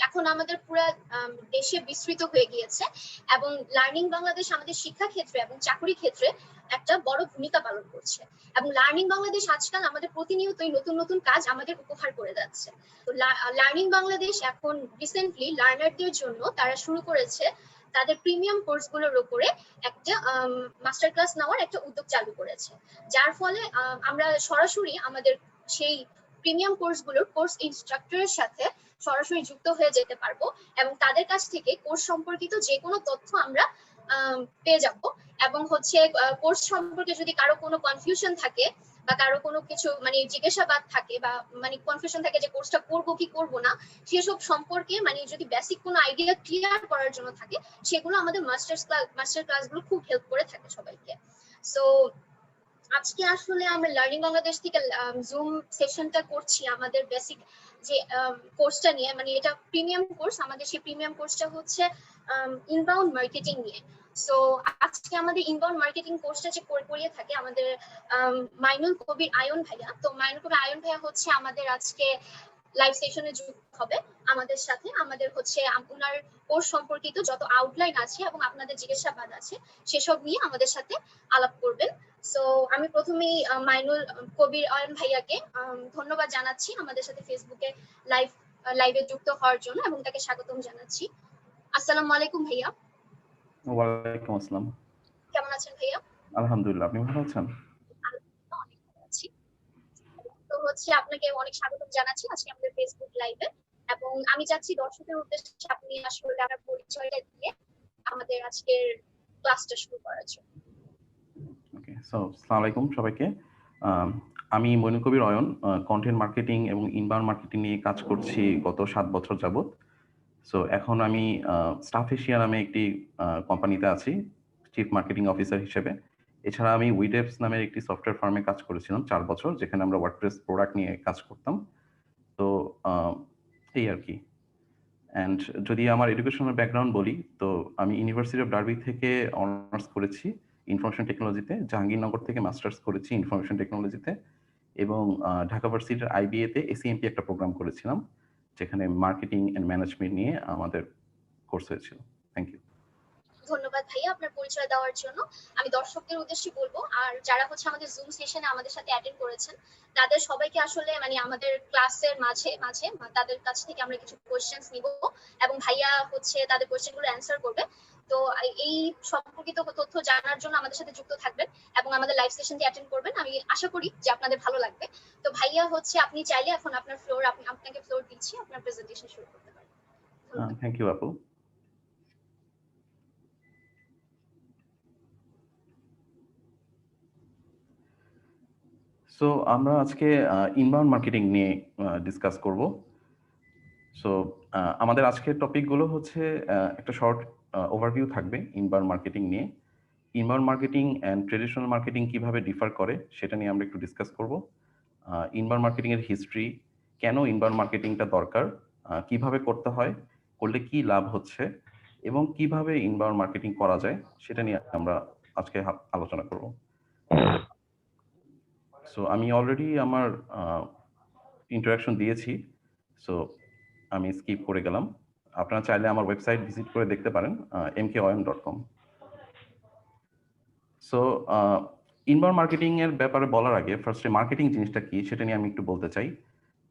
এখন আমাদের পুরো দেশে বিস্তৃত হয়ে গিয়েছে এবং লার্নিং বাংলাদেশ আমাদের শিক্ষা ক্ষেত্রে এবং চাকরি ক্ষেত্রে একটা বড় ভূমিকা পালন করছে এবং লার্নিং বাংলাদেশ আজকাল আমাদের প্রতিনিয়তই নতুন নতুন কাজ আমাদের উপহার করে যাচ্ছে। তো লার্নিং বাংলাদেশ এখন রিসেন্টলি লার্নারদের জন্য তারা শুরু করেছে তাদের প্রিমিয়াম কোর্সগুলোর উপরে একটা মাস্টার ক্লাস নেওয়ার একটা উদ্যোগ চালু করেছে, যার ফলে আমরা সরাসরি আমাদের সেই প্রিমিয়াম কোর্সগুলোর কোর্স ইনস্ট্রাক্টরের সাথে সরাসরি যুক্ত হয়ে যেতে পারবো এবং তাদের কাছ থেকে কোর্স সম্পর্কিত যে কোনো তথ্য আমরা পেয়ে যাব। এবং হচ্ছে কোর্স সম্পর্কে যদি কারো কোনো কনফিউশন থাকে বা কারো কোনো কিছু মানে জিজ্ঞাসাবাদ থাকে বা মানে কনফিউশন থাকে যে কোর্সটা করবো কি করবো না, সেসব সম্পর্কে মানে যদি বেসিক কোনো আইডিয়া ক্লিয়ার করার জন্য থাকে, সেগুলো আমাদের মাস্টার ক্লাসগুলো খুব হেল্প করে থাকে সবাইকে। সো আজকে আসলে আমরা লার্নিং বাংলাদেশ থেকে জুম সেশনটা করছি আমাদের বেসিক যে কোর্সটা নিয়ে, মানে এটা প্রিমিয়াম কোর্স, আমাদের সেই প্রিমিয়াম কোর্সটা হচ্ছে ইনবাউন্ড মার্কেটিং নিয়ে। সো আজকে আমাদের ইনবাউন্ড মার্কেটিং কোর্সটা যে করিয়ে থাকে আমাদের মাইনুল কবির আয়ন ভাইয়া। তো মাইনুল কবির আয়ন ভাইয়া হচ্ছে আমাদের আজকে লাইভ সেশনে যুক্ত হবে আমাদের সাথে। আমাদের হচ্ছে আপনার কোর্স সম্পর্কিত যত আউটলাইন আছে এবং আপনাদের জিজ্ঞাসাবাদ আছে সেসব নিয়ে আমাদের সাথে আলাপ করবেন। সো আমি প্রথমেই মাইনুল কবির আয়ন ভাইয়াকে ধন্যবাদ জানাচ্ছি আমাদের সাথে ফেসবুকে লাইভে যুক্ত হওয়ার জন্য এবং তাকে স্বাগতম জানাচ্ছি। আসসালামু আলাইকুম ভাইয়া। ওয়ালাইকুম আসসালাম। কেমন আছেন ভাইয়া? আলহামদুলিল্লাহ, আপনি ভালো আছেন? অনেক ভালো আছি। তো হচ্ছে আপনাকে অনেক স্বাগতম জানাচ্ছি আজকে আমাদের ফেসবুক লাইভে এবং আমি চাচ্ছি দর্শকের উদ্দেশ্যে আপনি আসলে আপনার পরিচয়টা দিয়ে আমাদের আজকের ক্লাসটা শুরু করার জন্য। ওকে, সো আসসালামু আলাইকুম সবাইকে। আমি মইনুল কবির অয়ন, কন্টেন্ট মার্কেটিং এবং ইনবাউন্ড মার্কেটিং নিয়ে কাজ করছি গত 7 বছর যাবত। সো এখন আমি স্টাফ এশিয়া নামে একটি কোম্পানিতে আছি চিফ মার্কেটিং অফিসার হিসেবে। এছাড়া আমি উইডেভস নামের একটি সফটওয়্যার ফার্মে কাজ করেছিলাম 4 বছর, যেখানে আমরা ওয়ার্ডপ্রেস প্রোডাক্ট নিয়ে কাজ করতাম। তো এই আর কি। অ্যান্ড যদি আমার এডুকেশনাল ব্যাকগ্রাউন্ড বলি, তো আমি ইউনিভার্সিটি অফ ডার্বি থেকে অনার্স করেছি ইনফরমেশন টেকনোলজিতে, জাহাঙ্গীরনগর থেকে মাস্টার্স করেছি ইনফরমেশন টেকনোলজিতে এবং ঢাকা ভার্সিটির আইবিএতে এসিএমপি একটা প্রোগ্রাম করেছিলাম, যেখানে মার্কেটিং অ্যান্ড ম্যানেজমেন্ট নিয়ে আমাদের কোর্স হয়েছিল। Thank you. ধন্যবাদ ভাইয়া আপনার পরিচয় দেওয়ার জন্য। আমি দর্শকদের উদ্দেশ্যে বলবো, আর যারা হচ্ছে আমাদের জুম সেশনে আমাদের সাথে অ্যাটেন্ড করেছেন তাদের সবাইকে আসলে মানে আমাদের ক্লাসের মাঝে মাঝে তাদের কাছ থেকে আমরা কিছু কোশ্চেন্স নিব এবং ভাইয়া হচ্ছে তাদের কোশ্চেনগুলো অ্যান্সার করবে। তো এই সম্পর্কিত তথ্য জানার জন্য আমাদের সাথে যুক্ত থাকবেন এবং আমাদের লাইভ সেশনটি অ্যাটেন্ড করবেন। আমি আশা করি যে আপনাদের ভালো লাগবে। তো ভাইয়া হচ্ছে আপনি চাইলে এখন আপনার ফ্লোর, আপনাকে ফ্লোর দিচ্ছি, আপনার প্রেজেন্টেশন শুরু করতে পারেন। থ্যাংক ইউ আপু। সো আমরা আজকে ইনবাউন্ড মার্কেটিং নিয়ে ডিসকাস করব। সো আমাদের আজকের টপিকগুলো হচ্ছে একটা শর্ট ওভারভিউ থাকবে ইনবাউন্ড মার্কেটিং নিয়ে। Inbound marketing and traditional marketing কিভাবে ডিফার করে সেটা নিয়ে আমরা একটু ডিসকাস করব। ইনবাউন্ড মার্কেটিং এর হিস্ট্রি, কেন ইনবাউন্ড মার্কেটিংটা দরকার, কিভাবে করতে হয়, করলে কি লাভ হচ্ছে এবং কিভাবে ইনবাউন্ড মার্কেটিং করা যায় সেটা নিয়ে আমরা আজকে আলোচনা করব। সো আমি অলরেডি আমার ইন্ট্রোডাকশন দিয়েছি, সো আমি স্কিপ করে গেলাম। আপনারা চাইলে আমার ওয়েবসাইট ভিজিট করে দেখতে পারেন mkoyon.com। সো ইনবাউন্ড মার্কেটিং এর ব্যাপারে বলার আগে ফার্স্টে মার্কেটিং জিনিসটা কি সেটা নিয়ে আমি একটু বলতে চাই।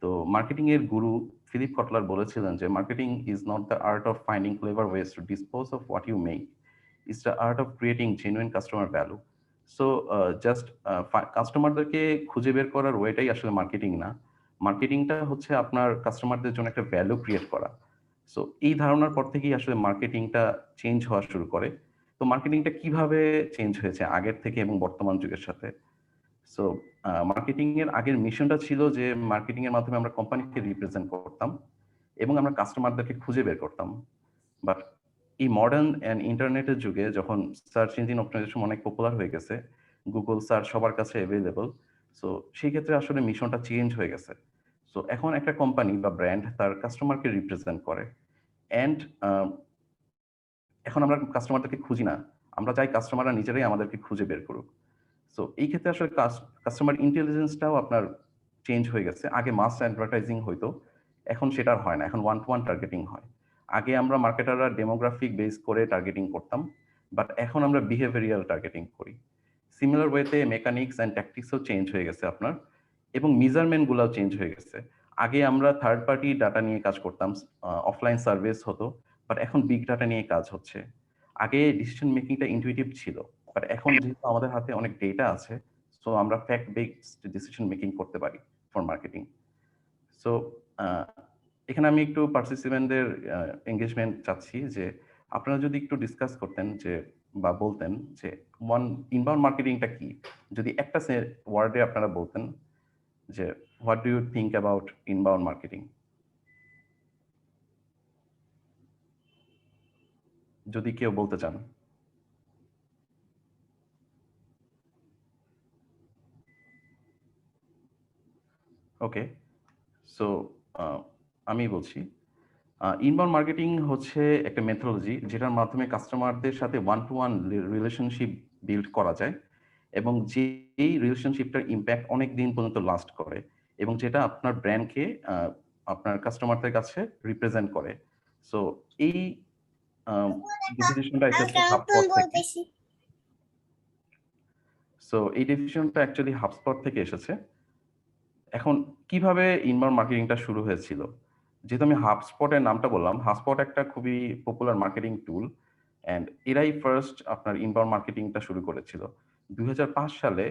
তো মার্কেটিং এর গুরু ফিলিপ কটলার বলেছিলেন যে marketing is not the art of finding clever ways to dispose of what you make, it's the art of creating genuine customer value. So just কাস্টমারদেরকে খুঁজে বের করার ওয়েটাই আসলে মার্কেটিং না, মার্কেটিংটা হচ্ছে আপনার কাস্টমারদের জন্য একটা ভ্যালু ক্রিয়েট করা। সো এই ধারণার পর থেকেই আসলে মার্কেটিংটা চেঞ্জ হওয়া শুরু করে। তো মার্কেটিংটা কিভাবে চেঞ্জ হয়েছে আগের থেকে এবং বর্তমান যুগের সাথে। সো মার্কেটিং এর আগের মিশনটা ছিল যে মার্কেটিং এর মাধ্যমে আমরা কোম্পানিকে রিপ্রেজেন্ট করতাম এবং আমরা কাস্টমারদেরকে খুঁজে বের করতাম। বাট এই মডার্ন অ্যান্ড ইন্টারনেটের যুগে যখন সার্চ ইঞ্জিন অপটিমাইজেশন অনেক পপুলার হয়ে গেছে, গুগল সার্চ সবার কাছে অ্যাভেলেবল, সো সেই ক্ষেত্রে আসলে মিশনটা চেঞ্জ হয়ে গেছে। সো এখন একটা কোম্পানি বা ব্র্যান্ড তার কাস্টমারকে রিপ্রেজেন্ট করে অ্যান্ড এখন আমরা কাস্টমারদেরকে খুঁজি না, আমরা চাই কাস্টমাররা নিজেরাই আমাদেরকে খুঁজে বের করুক। সো এই ক্ষেত্রে আসলে কাস্টমার ইন্টেলিজেন্সটাও আপনার চেঞ্জ হয়ে গেছে। আগে মাস অ্যাডভার্টাইজিং হইতো, এখন সেটা আর হয় না, এখন ওয়ান টু ওয়ান টার্গেটিং হয়। আগে আমরা মার্কেটাররা ডেমোগ্রাফিক বেস করে টার্গেটিং করতাম, বাট এখন আমরা বিহেভিয়ারাল টার্গেটিং করি। সিমিলার ওয়েতে মেকানিক্স অ্যান্ড ট্যাকটিক্সও চেঞ্জ হয়ে গেছে আপনার, এবং মেজারমেন্টগুলোও চেঞ্জ হয়ে গেছে। আগে আমরা থার্ড পার্টি ডাটা নিয়ে কাজ করতাম, অফলাইন সার্ভিস হতো, বাট এখন বিগ ডাটা নিয়ে কাজ হচ্ছে। আগে ডিসিশন মেকিংটা ইনটুইটিভ ছিল, বাট এখন যেহেতু আমাদের হাতে অনেক ডেটা আছে, সো আমরা ফ্যাক্ট বেসড ডিসিশন মেকিং করতে পারি ফর মার্কেটিং। সো এখানে আমি একটু পার্টিসিপেন্টদের এঙ্গেজমেন্ট চাচ্ছি, যে আপনারা যদি একটু ডিসকাস করতেন যে বা বলতেন যে ইনবাউন্ড মার্কেটিংটা কি, যদি একটা ওয়ার্ডে আপনারা বলতেন যে what do you think about inbound marketing, যদি কেউ বলতে চান। ওকে, সো আমি বলছি, ইনবাউন্ড মার্কেটিং হচ্ছে একটা মেথোলজি যেটার মাধ্যমে কাস্টমারদের সাথে one to one relationship build করা যায়, এবং যেই রিলেশনশিপটার ইম্প্যাক্ট অনেক দিন পর্যন্ত লাস্ট করে, এবং যেটা আপনার ব্র্যান্ডকে আপনার কাস্টমারদের কাছে রিপ্রেজেন্ট করে। সো এই ডেফিনিশনটা এসেছে হাবস্পট থেকে। সো এই ডেফিনিশনটা অ্যাকচুয়ালি হাবস্পট থেকে এসেছে। এখন কিভাবে ইনবাউন্ড মার্কেটিংটা শুরু হয়েছিল, যেহেতু আমি হাবস্পটের নামটা বললাম, হাবস্পট একটা খুবই পপুলার মার্কেটিং টুল, অ্যান্ড এরাই ফার্স্ট আপনার ইনবাউন্ড মার্কেটিংটা শুরু করেছিল 2005 সালে।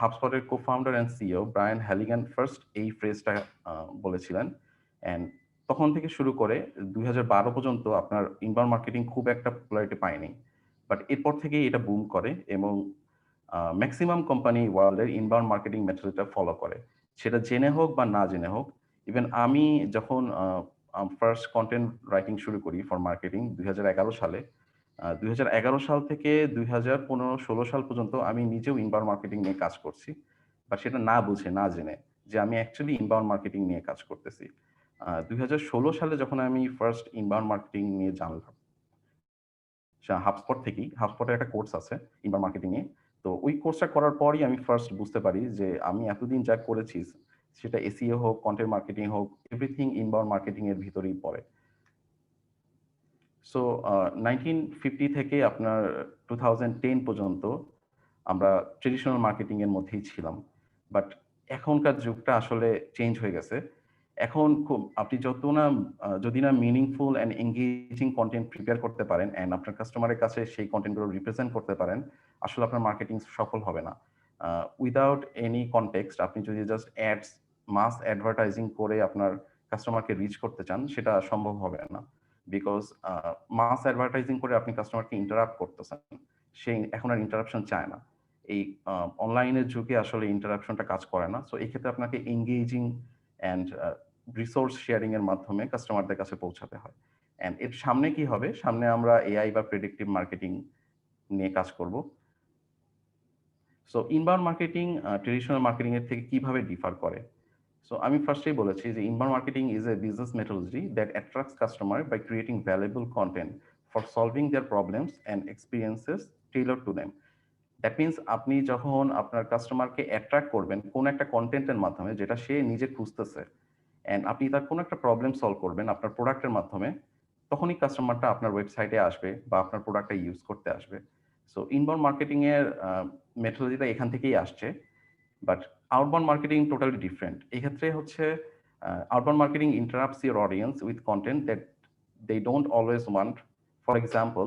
হাবস্পটের co founder and CEO Brian Halligan first এই ফ্রেজটা বলেছিলেন, অ্যান্ড তখন থেকে শুরু করে 2012 পর্যন্ত আপনার ইনবাউন্ড মার্কেটিং খুব একটা পপুলারিটি পায়নি, বাট এরপর থেকেই এটা বুম করে, এবং ম্যাক্সিমাম কোম্পানি ওয়ার্ল্ডের ইনবাউন্ড মার্কেটিং মেথডটা ফলো করে, সেটা জেনে হোক বা না জেনে হোক। ইভেন আমি যখন ফার্স্ট কন্টেন্ট রাইটিং শুরু করি ফর মার্কেটিং 2011 সালে, 2011 সাল থেকে 2015-16 সাল পর্যন্ত আমি নিজেও ইনবাউন্ড মার্কেটিং নিয়ে কাজ করছি, বা সেটা না বুঝে না জেনে যে আমি অ্যাকচুয়ালি ইনবাউন্ড মার্কেটিং নিয়ে কাজ করতেছি। 2016 সালে যখন আমি ফার্স্ট ইনবাউন্ড মার্কেটিং নিয়ে জানলাম, হাবস্পট থেকেই, হাবস্পটের একটা কোর্স আছে ইনবাউন্ড মার্কেটিং এ। তো ওই কোর্সটা করার পরই আমি ফার্স্ট বুঝতে পারি যে আমি এতদিন যা করেছি, সেটা এসইও হোক, কন্টেন্ট মার্কেটিং হোক, এভরিথিং ইনবাউন্ড মার্কেটিং এর ভিতরেই পড়ে। সো 1950 থেকে আপনার 2010 পর্যন্ত আমরা ট্রেডিশনাল মার্কেটিং এর মধ্যেই ছিলাম, বাট এখনকার যুগটা আসলে চেঞ্জ হয়ে গেছে। এখন খুব আপনি যদি না meaningful and engaging content prepare করতে পারেন, অ্যান্ড আপনার কাস্টমারের কাছে সেই কন্টেন্টগুলো রিপ্রেজেন্ট করতে পারেন, আসলে আপনার মার্কেটিং সফল হবে না। উইদাউট এনি কনটেক্সট আপনি যদি জাস্ট অ্যাডস, মাস অ্যাডভার্টাইজিং করে আপনার কাস্টমারকে রিচ করতে চান, সেটা সম্ভব হবে না। বিকজ মাস অ্যাডভার্টাইজিং করে আপনি কাস্টমারকে ইন্টারাপ্ট করতেছেন, সে এখন আর ইন্টারাপশন চায় না। এই অনলাইনের যুগে আসলে ইন্টারাপশনটা কাজ করে না। সো এই ক্ষেত্রে আপনাকে এঙ্গেজিং অ্যান্ড রিসোর্স শেয়ারিং এর মাধ্যমে কাস্টমারদের কাছে পৌঁছাতে হয়। অ্যান্ড এর সামনে কি হবে, সামনে আমরা এআই বা প্রেডিক্টিভ মার্কেটিং নিয়ে কাজ করব। So inbound marketing traditional marketing এর থেকে কিভাবে ডিফার করে? সো আমি ফার্স্টেই বলেছি যে inbound marketing is a business methodology that attracts customer by creating valuable content for solving their problems and experiences tailor to them. That means আপনি যখন আপনার কাস্টমারকে অ্যাট্রাক্ট করবেন কোন একটা কন্টেন্টের মাধ্যমে, যেটা সে নিজে খুঁজতেছে, অ্যান্ড আপনি তার কোনো একটা প্রবলেম সলভ করবেন আপনার প্রোডাক্টের মাধ্যমে, তখনই কাস্টমারটা আপনার ওয়েবসাইটে আসবে বা আপনার প্রোডাক্টটা ইউজ করতে আসবে। সো ইনবাউন্ড মার্কেটিং এর মেথোলজিটা এখান থেকেই আসছে, but outbound marketing totally different. এক্ষেত্রে হচ্ছে outbound marketing interrupts your audience with content that they don't always want, for example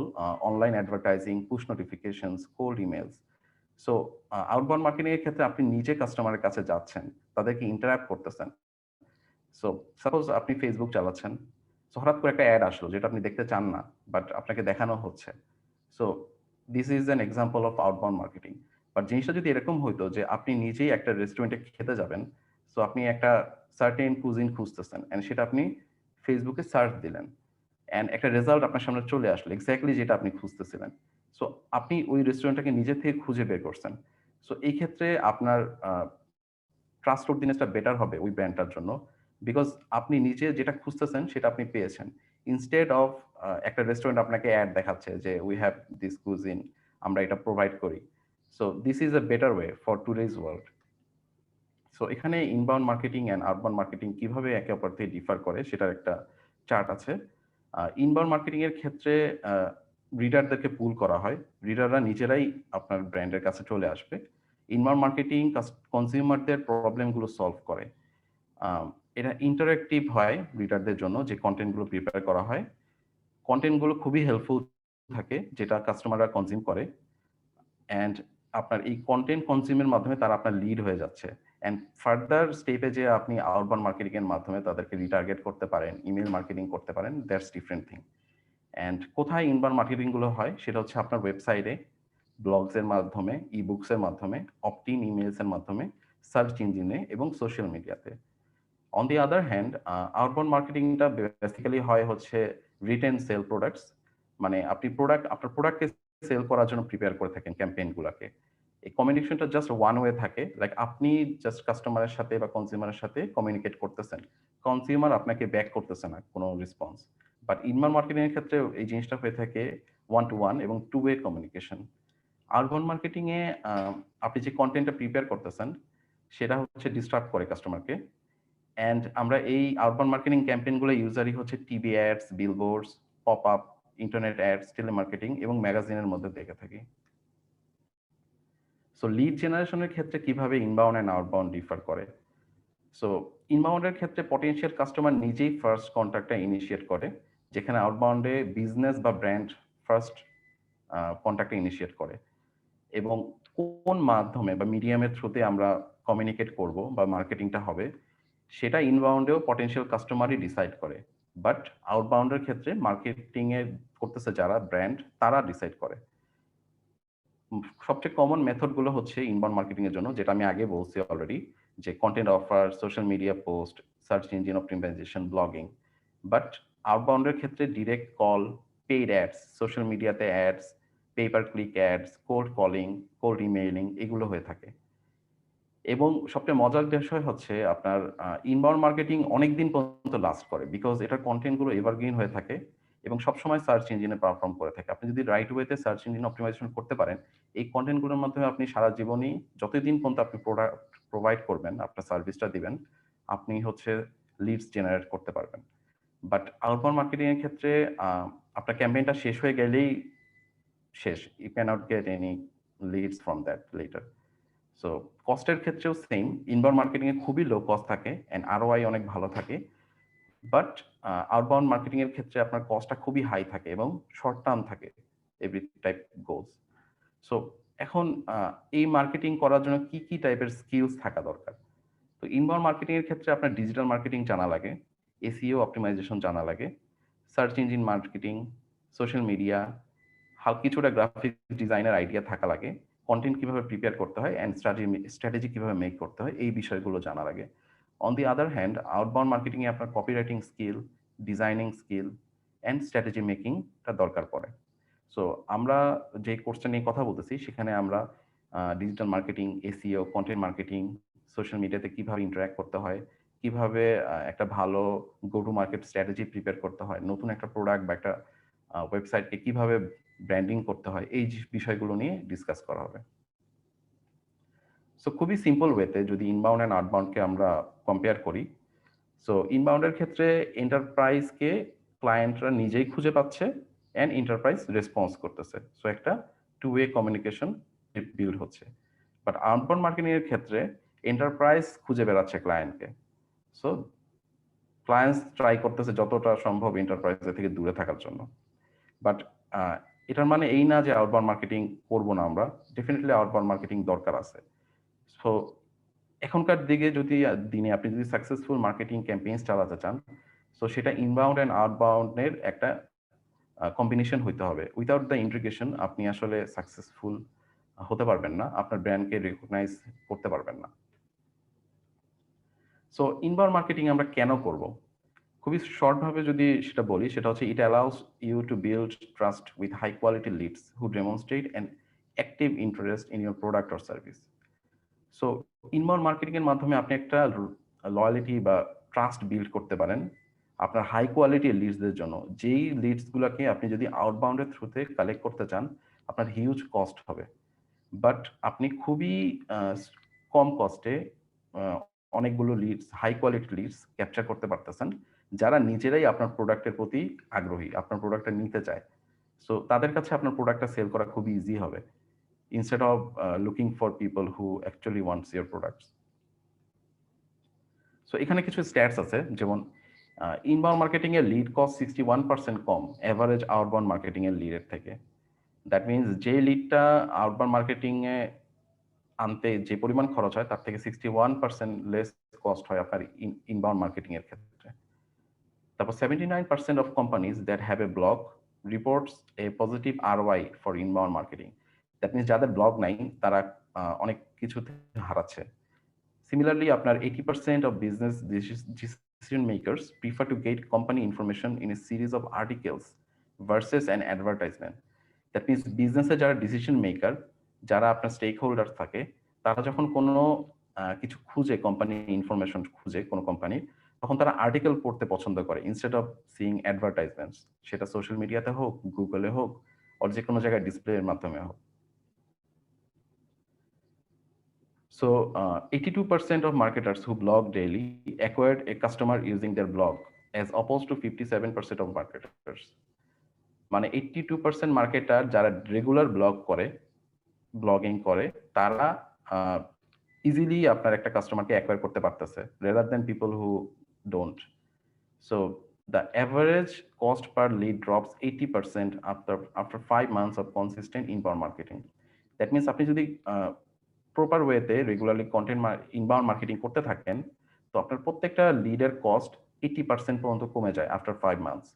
online advertising, push notifications, cold emails. So outbound marketing এর ক্ষেত্রে আপনি নিজে কাস্টমারের কাছে যাচ্ছেন, তাদেরকে ইন্টারাক্ট করতেছেন। সো সাপোজ আপনি ফেসবুক চালাচ্ছেন, সো হঠাৎ করে একটা অ্যাড আসলো যেটা আপনি দেখতে চান না, বাট আপনাকে দেখানো হচ্ছে। So this is an example of outbound marketing. But জিনিসটা যদি এরকম হইতো যে আপনি নিজেই একটা রেস্টুরেন্টে খেতে যাবেন, সো আপনি একটা সার্টেন কুজিন খুঁজতেছেন, অ্যান্ড সেটা আপনি ফেসবুকে সার্চ দিলেন, অ্যান্ড একটা রেজাল্ট আপনার সামনে চলে আসলো এক্স্যাক্টলি যেটা আপনি খুঁজতেছিলেন। সো আপনি ওই রেস্টুরেন্টটাকে নিজে থেকে খুঁজে বের করছেন। সো এই ক্ষেত্রে আপনার ট্রাস্টওয়ার্দিনেসটা বেটার হবে ওই ব্র্যান্ডটার জন্য, বিকজ আপনি নিজে যেটা খুঁজতেছেন সেটা আপনি পেয়েছেন, ইনস্টেড অফ একটা রেস্টুরেন্ট আপনাকে অ্যাড দেখাচ্ছে যে উই হ্যাভ দিস কুজিন, আমরা এটা প্রোভাইড করি। So this is a better way for today's world. So এখানে inbound marketing and outbound marketing কিভাবে একে অপর থেকে ডিফার করে সেটার একটা চার্ট আছে। ইনবাউন্ড মার্কেটিং এর ক্ষেত্রে রিডারদেরকে পুল করা হয়, রিডাররা নিজেরাই আপনার ব্র্যান্ডের কাছে চলে আসবে। ইনবাউন্ড মার্কেটিং কনজিউমারদের প্রবলেমগুলো সলভ করে। এটা ইন্টারেক্টিভ হয় রিডারদের জন্য, যে কন্টেন্টগুলো প্রিপেয়ার করা হয় কন্টেন্টগুলো খুবই হেল্পফুল থাকে যেটা কাস্টমাররা কনজিউম করে, অ্যান্ড আপনার এই কন্টেন্ট কনজিউমের মাধ্যমে তারা আপনার লিড হয়ে যাচ্ছে। অ্যান্ড ফার্দার স্টেপে যে আপনি আউটবাউন্ড মার্কেটিং এর মাধ্যমে তাদেরকে রিটার্গেট করতে পারেন, ইমেল মার্কেটিং করতে পারেন, দ্যাটস ডিফারেন্ট থিং। অ্যান্ড কোথায় ইনবাউন্ড মার্কেটিং গুলো হয় সেটা হচ্ছে আপনার ওয়েবসাইটে, ব্লগস এর মাধ্যমে, ই বুকস এর মাধ্যমে, অপটিন ইমেলস এর মাধ্যমে, সার্চ ইঞ্জিনে এবং সোশ্যাল মিডিয়াতে। On the other hand outbound মার্কেটিংটা বেসিক্যালি হয় হচ্ছে রিটেন সেল প্রোডাক্টস, মানে আপনি আপনার প্রোডাক্টকে সেল করার জন্য প্রিপেয়ার করে থাকেন ক্যাম্পেইনগুলোকে। এই কমিউনিকেশনটা জাস্ট ওয়ান ওয়ে থাকে, লাইক আপনি জাস্ট কাস্টমারের সাথে বা কনজিউমারের সাথে কমিউনিকেট করতেছেন, কনজিউমার আপনাকে ব্যাক করতেছে না কোনো রেসপন্স। বাট ইনবাউন্ড মার্কেটিং এর ক্ষেত্রে এই জিনিসটা হয়ে থাকে ওয়ান টু ওয়ান এবং two way communication. Outbound marketing এ আপনি যে কন্টেন্টটা প্রিপেয়ার করতেছেন সেটা হচ্ছে ডিস্টার্ব করে কাস্টমারকে, অ্যান্ড আমরা এই আউটবাউন্ড মার্কেটিং ক্যাম্পেইনগুলো ইউজারই হচ্ছে TV ads, billboards, pop up, internet ads, telemarketing এবং ম্যাগাজিনের মধ্যে দেখে থাকি। সো লিড জেনারেশনের ক্ষেত্রে কিভাবে ইনবাউন্ড অ্যান্ড আউটবাউন্ড ডিফার করে? সো ইনবাউন্ডের ক্ষেত্রে পটেনশিয়াল কাস্টমার নিজেই ফার্স্ট কন্ট্যাক্টটা ইনিশিয়েট করে, যেখানে আউটবাউন্ডে বিজনেস বা ব্র্যান্ড ফার্স্ট কন্ট্যাক্টটা ইনিশিয়েট করে। এবং কোন মাধ্যমে বা মিডিয়ামের থ্রুতে আমরা কমিউনিকেট করব বা মার্কেটিংটা হবে সেটা ইনবাউন্ডেও পটেনশিয়াল কাস্টমারই ডিসাইড করে। বাট আউটবাউন্ডের ক্ষেত্রে মার্কেটিং এ করতেছে যারা ব্র্যান্ড, তারা ডিসাইড করে। সবচেয়ে কমন মেথড গুলো হচ্ছে ইনবাউন্ড মার্কেটিং এর জন্য, যেটা আমি আগে বলছি অলরেডি, যে content offer, social media post, search engine optimisation, blogging. But আউটবাউন্ডের ক্ষেত্রে direct call, paid ads, social মিডিয়াতে ads, pay per click ads, cold calling, cold emailing এগুলো হয়ে থাকে। এবং সবচেয়ে মজার বিষয় হচ্ছে আপনার ইনবাউন্ড মার্কেটিং অনেকদিন পর্যন্ত লাস্ট করে, বিকজ এটার কন্টেন্ট গুলো এভারগ্রিন হয়ে থাকে এবং সবসময় সার্চ ইঞ্জিনে পারফর্ম করে থাকে। আপনি যদি রাইট ওয়েতে সার্চ ইঞ্জিন অপটিমাইজেশন করতে পারেন, এই কন্টেন্ট গুলোর মাধ্যমে আপনি সারা জীবনই যতদিন পর্যন্ত আপনি প্রোডাক্ট প্রোভাইড করবেন, আপনার সার্ভিসটা দিবেন, আপনি হচ্ছে লিডস জেনারেট করতে পারবেন। বাট আউটবাউন্ড মার্কেটিং এর ক্ষেত্রে আপনার ক্যাম্পেইনটা শেষ হয়ে গেলেই শেষ, you can't get any leads from that letter. So কস্টের ক্ষেত্রেও সেম, ইনবাউন্ড মার্কেটিং এ খুবই লো কস্ট থাকে এন্ড আরওআই অনেক ভালো থাকে। বাট আউটবাউন্ড মার্কেটিং এর ক্ষেত্রে আপনার কস্টটা খুবই হাই থাকে এবং শর্ট টার্ম থাকে, এভরি টাইপ গোলস। সো এখন এই মার্কেটিং করার জন্য কি কি টাইপের স্কিলস থাকা দরকার? তো ইনবাউন্ড মার্কেটিং এর ক্ষেত্রে আপনার ডিজিটাল মার্কেটিং জানা লাগে, এসইও অপটিমাইজেশন জানা লাগে, search engine marketing, social media, কিছুটা গ্রাফিক ডিজাইনের আইডিয়া থাকা লাগে, কন্টেন্ট কিভাবে প্রিপেয়ার করতে হয় অ্যান্ড স্ট্র্যাটেজি কিভাবে মেক করতে হয় এই বিষয়গুলো জানা লাগে। On the other hand outbound marketing এ আপনার copywriting skill, designing skill and strategy মেকিংটা দরকার পড়ে। সো আমরা যে কোর্সটা নিয়ে কথা বলতেছি সেখানে আমরা digital marketing, SEO, content marketing, social মিডিয়াতে কিভাবে ইন্টারঅ্যাক্ট করতে হয়, কিভাবে একটা ভালো go to market strategy prepare করতে হয়, নতুন একটা প্রোডাক্ট বা একটা ওয়েবসাইটকে কিভাবে ব্র্যান্ডিং করতে হয়, এই বিষয়গুলো নিয়ে ডিসকাস করা হবে। সো খুবই সিম্পল ওয়েতে যদি ইনবাউন্ড অ্যান্ড আউটবাউন্ডকে আমরা কম্পেয়ার করি, সো ইনবাউন্ডের ক্ষেত্রে এন্টারপ্রাইজকে ক্লায়েন্টরা নিজেই খুঁজে পাচ্ছে অ্যান্ড এন্টারপ্রাইজ রেসপন্স করতেছে। সো একটা টু ওয়ে কমিউনিকেশন বিল্ড হচ্ছে। বাট আউটবাউন্ড মার্কেটিং এর ক্ষেত্রে এন্টারপ্রাইজ খুঁজে বেড়াচ্ছে ক্লায়েন্টকে। সো ক্লায়েন্টস ট্রাই করতেছে যতটা সম্ভব এন্টারপ্রাইজের থেকে দূরে থাকার জন্য। বাট এটার মানে এই না যে আউটবাউন্ড মার্কেটিং করবো না আমরা, ডেফিনেটলি আউটবাউন্ড মার্কেটিং দরকার আছে। সো এখনকার দিনে আপনি যদি সাকসেসফুল মার্কেটিং ক্যাম্পেইনস চালাতে চান, সো সেটা ইনবাউন্ড অ্যান্ড আউটবাউন্ডের একটা কম্বিনেশন হইতে হবে। উইদাউট দ্য ইন্টিগ্রেশন আপনি আসলে সাকসেসফুল হতে পারবেন না, আপনার ব্র্যান্ডকে রিকগনাইজ করতে পারবেন না। সো ইনবাউন্ড মার্কেটিং আমরা কেন করব? খুবই শর্ট ভাবে যদি সেটা বলি, সেটা হচ্ছে it allows you to build trust with high quality leads who demonstrate an active interest in your product or service. So inbound marketing এর মাধ্যমে আপনি একটা লয়ালিটি বা ট্রাস্ট বিল্ড করতে পারেন আপনার হাই কোয়ালিটির লিডসদের জন্য। যেই লিডস গুলাকে আপনি যদি আউটবাউন্ডের থ্রুতে কালেক্ট করতে চান, আপনার হিউজ কস্ট হবে। বাট আপনি খুবই কম কস্টে অনেকগুলো leads, high quality leads capture করতে পারতেছেন, যারা নিজেরাই আপনার প্রোডাক্টের প্রতি আগ্রহী, আপনার প্রোডাক্টটা নিতে চায়। সো তাদের কাছে আপনার প্রোডাক্টটা সেল করা খুবই ইজি হবে, instead of looking for people who actually wants your products. So এখানে কিছু স্ট্যাটস আছে, যেমন ইনবাউন্ড মার্কেটিং এর লিড কস্ট 61% কম এভারেজ আউটবাউন্ড মার্কেটিং এর লিডের থেকে। দ্যাট মিনস যে লিডটা আউটবাউন্ড মার্কেটিং এ আনতে যে পরিমাণ খরচ হয় তার থেকে 61% লেস কস্ট হয় আপনার ইনবাউন্ড মার্কেটিং এর ক্ষেত্রে। তারপর 79% of companies that have a blog reports a positive ROI for inbound marketing. That means যাদের ব্লগ নাই তারা অনেক কিছুতে হারাচ্ছে। Similarly, আপনার 80% of business decision makers prefer to get company information in a series of articles versus an advertisement. That means বিজনেসে যারা decision maker, যারা আপনার স্টেক হোল্ডার থাকে, তারা যখন কোনো কিছু খুঁজে, কোম্পানি ইনফরমেশন খুঁজে কোনো কোম্পানি, তখন তারা আর্টিকেল পড়তে পছন্দ করে ইনস্টেড অফ সিইং অ্যাডভার্টাইজমেন্টস, সেটা সোশ্যাল মিডিয়াতে হোক, গুগলে হোক, আর যে কোনো জায়গায় ডিসপ্লের মাধ্যমে হোক। So, 82% of marketers who blog daily acquired a customer using their blog, as opposed to 57% of marketers. মানে 82% মার্কেটার যারা রেগুলার ব্লগিং করে, তারা ইজিলি আপনার একটা কাস্টমারকে অ্যাকোয়ার করতে পারতেছে, rather than people who don't. So the average cost per lead drops 80% after 5 months of consistent inbound marketing. That means আপনি যদি প্রপার ওয়েতে রেগুলারলি কন্টেন্ট ইনবাউন্ড মার্কেটিং করতে থাকেন, তো আপনার প্রত্যেকটা লিডের কস্ট 80% পর্যন্ত কমে যায় after 5 months.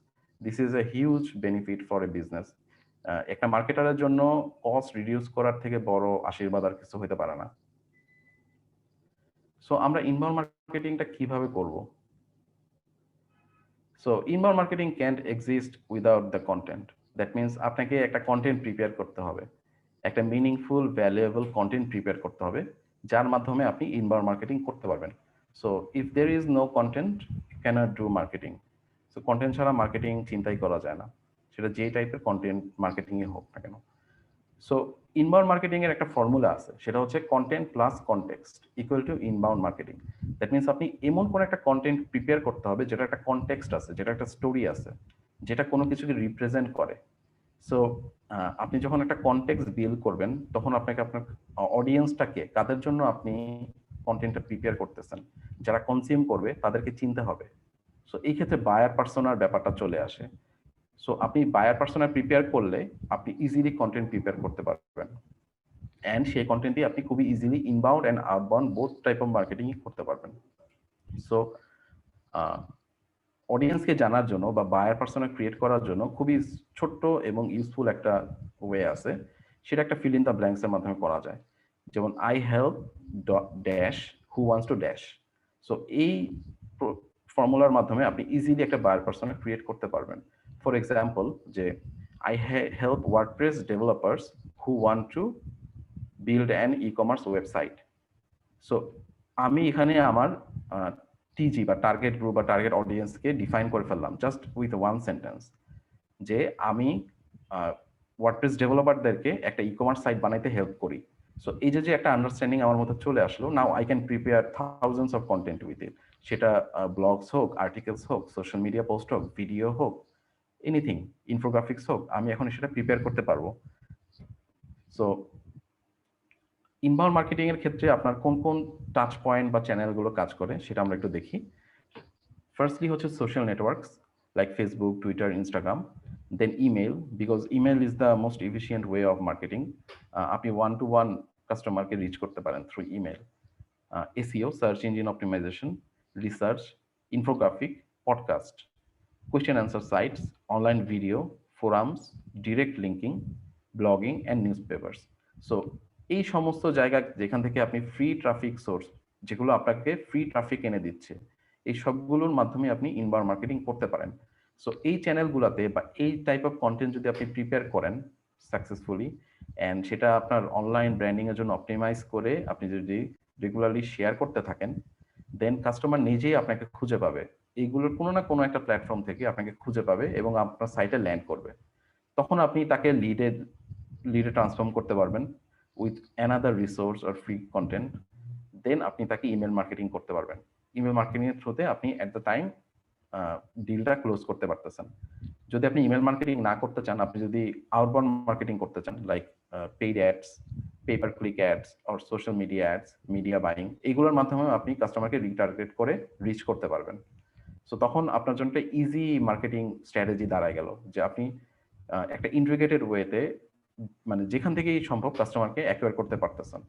This is a huge benefit for a business. একটা মার্কেটারের জন্য কস্ট রিডিউস করার থেকে বড় আশীর্বাদ আর কিছু হতে পারে না। সো আমরা ইনবাউন্ড মার্কেটিংটা কিভাবে করব? So inbound marketing can't exist without the content. That means আপনাকে একটা কন্টেন্ট প্রিপেয়ার করতে হবে, একটা মিনিংফুল ভ্যালুয়েবল কন্টেন্ট প্রিপেয়ার করতে হবে, যার মাধ্যমে আপনি ইনবাউন্ড মার্কেটিং করতে পারবেন। So if there is no content, you cannot do marketing. So content ছাড়া মার্কেটিং চিন্তাই করা যায় না, সেটা যে টাইপের কন্টেন্ট মার্কেটিং এ হোক না কেন। সো ইনবাউন্ড মার্কেটিং এর একটা ফর্মুলা আছে, সেটা হচ্ছে content plus context equal to inbound marketing. That means আপনি এমন কোন একটা কন্টেন্ট প্রিপেয়ার করতে হবে যেটা একটা কনটেক্সট আছে, যেটা একটা স্টোরি আছে, যেটা কোনো কিছুকে রিপ্রেজেন্ট করে। সো আপনি যখন একটা কনটেক্সট বিল্ড করবেন, তখন আপনাকে আপনার অডিয়েন্সটাকে, কাদের জন্য আপনি কন্টেন্টটা প্রিপেয়ার করতেছেন, যারা কনজিউম করবে তাদেরকে চিনতে হবে। সো এই ক্ষেত্রে বায়ার পার্সোনার ব্যাপারটা চলে আসে। সো আপনি বায়ার পার্সোনা প্রিপেয়ার করলে আপনি ইজিলি কন্টেন্ট প্রিপেয়ার করতে পারবেন, অ্যান্ড সেই কন্টেন্টই আপনি খুবই easily inbound and outbound both type of marketing করতে পারবেন। সো অডিয়েন্সকে জানার জন্য বা বায়ার পার্সোনা ক্রিয়েট করার জন্য খুবই ছোট্ট এবং ইউজফুল একটা ওয়ে আছে, সেটা একটা ফিল ইন দ্য ব্ল্যাঙ্কস এর মাধ্যমে করা যায়। যেমন I help dash who wants to dash. So এই ফর্মুলার মাধ্যমে আপনি ইজিলি একটা বায়ার পার্সোনা ক্রিয়েট করতে পারবেন। ফর এক্সাম্পল, যে I help WordPress developers who want to build an e commerce website. So আমি এখানে আমার টিজি বা টার্গেট গ্রুপ বা টার্গেট অডিয়েন্সকে ডিফাইন করে ফেললাম জাস্ট উইথ ওয়ান সেন্টেন্স, যে আমি ওয়ার্ডপ্রেস ডেভেলপারদেরকে একটা ই কমার্স সাইট বানাইতে হেল্প করি। সো এই যে একটা আন্ডারস্ট্যান্ডিং আমার মধ্যে চলে আসলো, now I can prepare thousands of content with it. সেটা ব্লগস হোক, আর্টিকেলস হোক, সোশ্যাল মিডিয়া পোস্ট হোক, ভিডিও হোক, এনিথিং, ইনফোগ্রাফিক্স হোক, আমি এখন সেটা প্রিপেয়ার করতে পারবো। সো ইনবাউন্ড মার্কেটিং এর ক্ষেত্রে আপনার কোন কোন টাচ পয়েন্ট বা চ্যানেলগুলো কাজ করে সেটা আমরা একটু দেখি। ফার্স্টলি হচ্ছে social networks like Facebook, Twitter, Instagram. Then email, because email is the most efficient way of marketing. আপনি ওয়ান টু ওয়ান কাস্টমারকে রিচ করতে পারেন through email. SEO, search engine optimization, research, infographic, podcast, question answer sites, online video, forums, direct linking, blogging and newspapers. So এই সমস্ত জায়গা যেখান থেকে আপনি ফ্রি ট্রাফিক সোর্স, যেগুলো আপনাকে ফ্রি ট্রাফিক এনে দিচ্ছে, এই সবগুলোর মাধ্যমে আপনি ইনবাউন্ড মার্কেটিং করতে পারেন। সো এই চ্যানেলগুলোতে বা এই টাইপ অফ কন্টেন্ট যদি আপনি প্রিপেয়ার করেন সাকসেসফুলি, অ্যান্ড সেটা আপনার অনলাইন ব্র্যান্ডিং এর জন্য অপটিমাইজ করে আপনি যদি রেগুলারলি শেয়ার করতে থাকেন, দেন কাস্টমার নিজেই আপনাকে খুঁজে পাবে। এইগুলোর কোনো না কোনো একটা প্ল্যাটফর্ম থেকে আপনাকে খুঁজে পাবে এবং আপনার সাইটে ল্যান্ড করবে। তখন আপনি তাকে লিডে ট্রান্সফর্ম করতে পারবেন with another resource or free content then আপনি তাকে ইমেল মার্কেটিং করতে পারবেন। ইমেল মার্কেটিং এর থ্রুতে আপনি এট দ্য টাইম ডিলটা ক্লোজ করতে পারতেছেন। যদি আপনি ইমেল মার্কেটিং না করতে চান, আপনি যদি আউটবাউন্ড মার্কেটিং করতে চান, like paid ads, pay per click ads or social media ads, media buying, এগুলোর মাধ্যমে আপনি কাস্টমারকে রিটার্গেট করে রিচ করতে পারবেন। সো তখন আপনার জন্য একটা ইজি মার্কেটিং স্ট্র্যাটেজি দাঁড়ায় গেল, যে আপনি একটা ইন্টিগ্রেটেড ওয়েতে মানে যেখান থেকেই সম্ভব কাস্টমারকে অ্যাকোয়ার করতে পারতেছেন।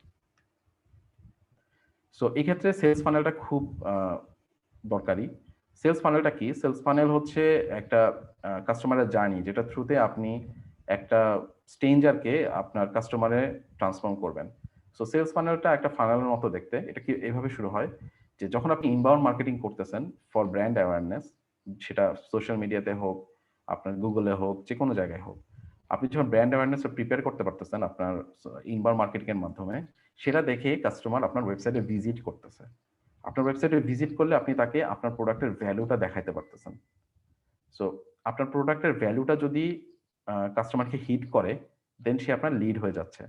সো এই ক্ষেত্রে সেলস ফানেলটা খুব দরকারি। সেলস ফানেলটা কি? সেলস ফানেল হচ্ছে একটা কাস্টমারের জার্নি, যেটা থ্রুতে আপনি একটা স্ট্রেঞ্জারকে আপনার কাস্টমারে ট্রান্সফর্ম করবেন। সো সেলস ফানেলটা একটা ফানেলের মতো দেখতে। এটা কি এভাবে শুরু হয় যে যখন আপনি ইনবাউন্ড মার্কেটিং করতেছেন ফর ব্র্যান্ড অ্যাওয়ারনেস, সেটা সোশ্যাল মিডিয়াতে হোক, আপনার গুগলে হোক, যে কোনো জায়গায় হোক, আপনি যখন ব্র্যান্ড অ্যাওয়ারনেস প্রিপেয়ার করতে পারতেছেন আপনার ইনবাউন্ড মার্কেটিং এর মাধ্যমে, সেটা দেখে কাস্টমার আপনার ওয়েবসাইটে ভিজিট করতেছে। আপনার ওয়েবসাইটে ভিজিট করলে আপনি তাকে আপনার প্রোডাক্টের ভ্যালুটা দেখাইতে পারতেছেন। সো আপনার প্রোডাক্টের ভ্যালুটা যদি কাস্টমারকে হিট করে, দেন সে আপনার লিড হয়ে যাচ্ছে।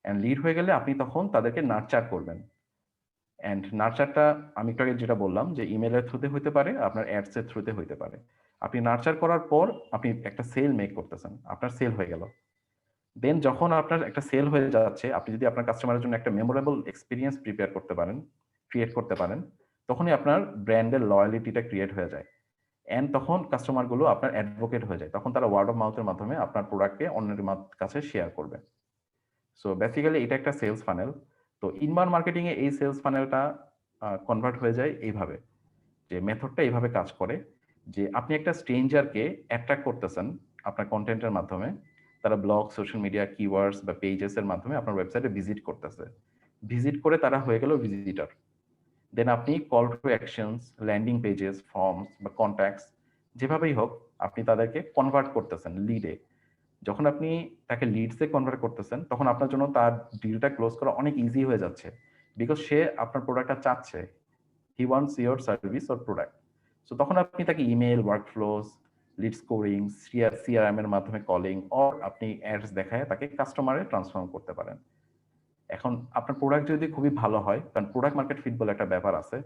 অ্যান্ড লিড হয়ে গেলে আপনি তখন তাদেরকে নার্চার করবেন। অ্যান্ড নার্চারটা আমি একটু আগে যেটা বললাম, যে ইমেলের থ্রুতে হইতে পারে, আপনার অ্যাডসের থ্রুতে হইতে পারে। আপনি নার্চার করার পর আপনি একটা সেল মেক করতেছেন, আপনার সেল হয়ে গেল। দেন যখন আপনার একটা সেল হয়ে যাচ্ছে, আপনি যদি আপনার কাস্টমারের জন্য একটা মেমোরেবল এক্সপিরিয়েন্স প্রিপেয়ার করতে পারেন, ক্রিয়েট করতে পারেন, তখনই আপনার ব্র্যান্ডের লয়ালিটিটা ক্রিয়েট হয়ে যায়। অ্যান্ড তখন কাস্টমারগুলো আপনার অ্যাডভোকেট হয়ে যায়, তখন তারা ওয়ার্ড অফ মাউথের মাধ্যমে আপনার প্রোডাক্টকে অন্যের কাছে শেয়ার করবে। সো বেসিক্যালি এটা একটা সেলস ফানেল। তো ইনবাউন্ড মার্কেটিং এ এই সেলস ফানেলটা কনভার্ট হয়ে যায় এইভাবে, যে মেথডটা এইভাবে কাজ করে, যে আপনি একটা স্ট্রেঞ্জারকে অ্যাট্রাক্ট করতেছেন আপনার কন্টেন্টের মাধ্যমে। তারা ব্লগ, সোশ্যাল মিডিয়া, কিওয়ার্ডস বা পেজেস এর মাধ্যমে আপনার ওয়েবসাইটে ভিজিট করতেছে। ভিজিট করে তারা হয়ে গেল ভিজিটর। দেন আপনি call to actions, landing pages, forms বা কন্ট্যাক্টস, যেভাবেই হোক আপনি তাদেরকে কনভার্ট করতেছেন লিডে। যখন আপনি তাকে লিডসে কনভার্ট করতেছেন, তখন আপনার জন্য তার ডিলটা ক্লোজ করা অনেক ইজি হয়ে যাচ্ছে, বিকজ সে আপনার প্রোডাক্টটা চাচ্ছে। He wants your service or product. So তখন আপনি তাকে ইমেল, ওয়ার্কফ্লোজ, লিড স্কোরিং, সিআরএম এর মাধ্যমে কলিং, অর আপনি অ্যাডস দেখায় তাকে কাস্টমারে ট্রান্সফর্ম করতে পারেন। এখন আপনার প্রোডাক্ট যদি খুবই ভালো হয়, কারণ প্রোডাক্ট মার্কেট ফিট বলে একটা ব্যাপার আছে।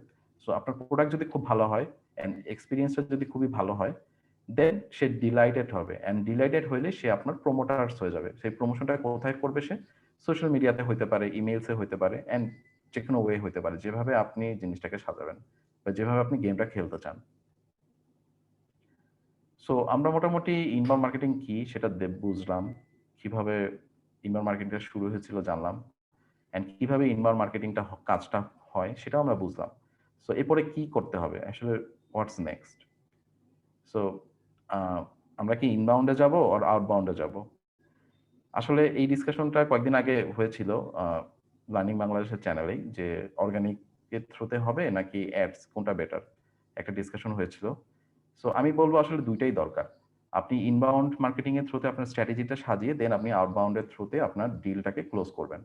সো আপনার প্রোডাক্ট যদি খুব ভালো হয় এন্ড এক্সপিরিয়েন্সটা যদি খুবই ভালো হয়, দেন সে ডিলাইটেড হবে। এন্ড ডিলাইটেড হইলে সে আপনার প্রমোটার্স হয়ে যাবে। সেই প্রমোশনটা কোথায় করবে সে? সোশ্যাল মিডিয়াতে হইতে পারে, ইমেইলসে হইতে পারে, এন্ড যে কোনো ওয়ে হইতে পারে, যেভাবে আপনি জিনিসটাকে সাজাবেন বা যেভাবে আপনি গেমটা খেলতে চান। সো আমরা মোটামুটি ইনবাউন্ড মার্কেটিং কি সেটা বুঝলাম, কিভাবে ইনবাউন্ড মার্কেটিংটা শুরু হয়েছিল জানলাম, এন্ড কিভাবে ইনবাউন্ড মার্কেটিংটা কাজটা হয় সেটাও আমরা বুঝলাম। সো এরপরে কি করতে হবে আসলে, হোয়াটস নেক্সট? সো আমরা কি ইনবাউন্ডে যাব আর আউটবাউন্ডে যাব? আসলে এই ডিসকাশনটা কয়েকদিন আগে হয়েছিল লার্নিং বাংলাদেশের চ্যানেলেই, যে অর্গানিক এর থ্রুতে হবে নাকি অ্যাডস, কোনটা বেটার, একটা ডিসকাশন হয়েছিল। সো আমি বলবো আসলে দুইটাই দরকার। আপনি ইনবাউন্ড মার্কেটিং এর থ্রুতে আপনার স্ট্র্যাটেজিটা সাজিয়ে দেন আপনি আউটবাউন্ড এর থ্রুতে আপনার ডিলটাকে ক্লোজ করবেন।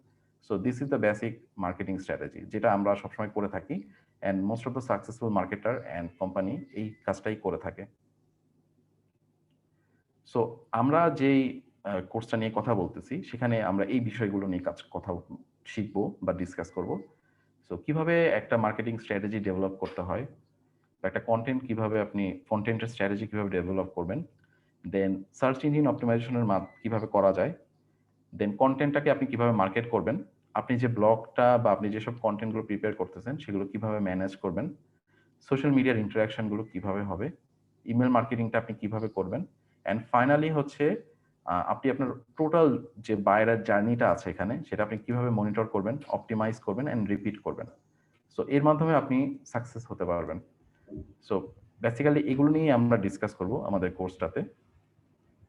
So this is the basic marketing strategy, যেটা আমরা সবসময় করে থাকি, and most of the successful marketer and company এই কাজটাই করে থাকে। সো আমরা যেই কোর্সটা নিয়ে কথা বলতেছি, সেখানে আমরা এই বিষয়গুলো নিয়ে কথা শিখবো বা ডিসকাস করব। সো কিভাবে একটা মার্কেটিং স্ট্র্যাটেজি ডেভেলপ করতে হয়, বা একটা কন্টেন্ট কিভাবে আপনি কন্টেন্টের স্ট্র্যাটেজি কিভাবে ডেভেলপ করবেন, দেন সার্চ ইঞ্জিন অপটিমাইজেশনের কিভাবে করা যায়, দেন কন্টেন্টটাকে আপনি কিভাবে মার্কেট করবেন, আপনি যে ব্লগটা বা আপনি যেসব কন্টেন্টগুলো প্রিপেয়ার করতেছেন সেগুলো কিভাবে ম্যানেজ করবেন, সোশ্যাল মিডিয়ার ইন্টারাকশনগুলো কিভাবে হবে, ইমেল মার্কেটিংটা আপনি কিভাবে করবেন, অ্যান্ড ফাইনালি হচ্ছে আপনি আপনার টোটাল যে বায়ারের জার্নিটা আছে এখানে, সেটা আপনি কিভাবে মনিটর করবেন, অপটিমাইজ করবেন অ্যান্ড রিপিট করবেন। সো এর মাধ্যমে আপনি সাকসেস হতে পারবেন। সো বেসিক্যালি এগুলো নিয়ে আমরা ডিসকাস করব আমাদের কোর্সটাতে।